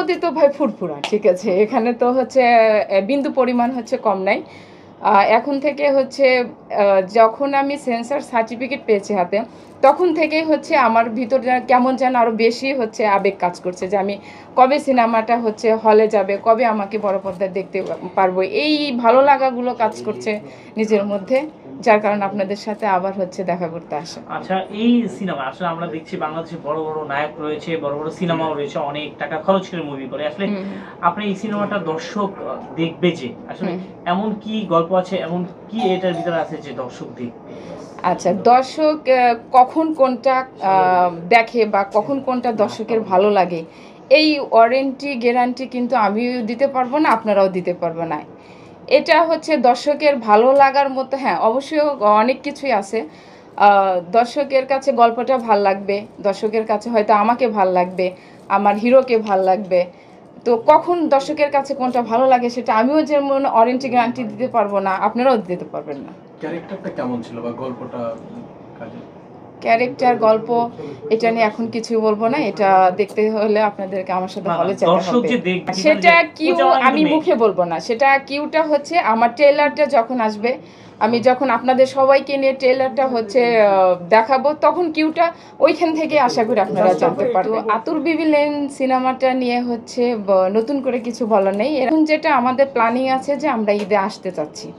গল্পতি তো ভাই ফুরফুরা, ঠিক আছে, এখানে তো হচ্ছে বিন্দু পরিমাণ হচ্ছে কম নাই। এখন থেকে হচ্ছে যখন আমি সেন্সর সার্টিফিকেট পেয়েছি হাতে, তখন থেকে হচ্ছে আমার ভিতর কেমন যেন আরও বেশি হচ্ছে আবেগ কাজ করছে যে আমি কবে সিনেমাটা হচ্ছে হলে যাবে, কবে আমাকে বড় পর্দায় দেখতে পারবো, এই ভালো লাগাগুলো কাজ করছে নিজের মধ্যে, যার কারণে আপনাদের সাথে আবার হচ্ছে দেখা করতে আসে। আচ্ছা, এই সিনেমা আসলে আমরা দেখছি বাংলাদেশে বড় বড় নায়ক রয়েছে, বড় বড় সিনেমাও রয়েছে, অনেক টাকা খরচ করে মুভি করে। আসলে আপনি এই সিনেমাটা দর্শক দেখবে যে, আসলে এমন কি গল্প আছে, এমন কি এটার ভিতরে আছে যে দর্শক দেখবে? আচ্ছা, দর্শক কখন কোনটা দেখে বা কখন কোনটা দর্শকের ভালো লাগে, এই ওয়ারেন্টি গ্যারান্টি কিন্তু আমিও দিতে পারবো না, আপনারাও দিতে পারবো না। এটা হচ্ছে দর্শকের ভালো লাগার মতো, হ্যাঁ অবশ্যই অনেক কিছুই আছে। দর্শকের কাছে গল্পটা ভাল লাগবে, দর্শকের কাছে হয়তো আমাকে ভাল লাগবে, আমার হিরোকে ভাল লাগবে। তো কখন দর্শকের কাছে কোনটা ভালো লাগে সেটা আমিও যেমন ওয়ারেন্টি গ্যারান্টি দিতে পারবো না, আপনারাও দিতে পারবেন না। ক্যারেক্টারটা কেমন ছিল বা গল্পটা? ক্যারেক্টার, গল্প এটা নিয়ে এখন কিছুই বলবো না, এটা দেখতে হলে আপনাদেরকে আমার সাথে হলে যেতে হবে। সেটা কিউ আমি মুখে বলবো না, সেটা কিউটা হচ্ছে আমার ট্রেলারটা যখন আসবে, আমি যখন আপনাদের সবাইকে নিয়ে ট্রেলারটা হচ্ছে দেখাবো, তখন কিউটা ওইখান থেকে আশা করি আপনারা জানতে পারবেন। আতুর বিবি লেন সিনেমাটা নিয়ে হচ্ছে নতুন করে কিছু বলার নেই, এখন যেটা আমাদের প্ল্যানিং আছে যে আমরা ঈদে আসতে চাচ্ছি।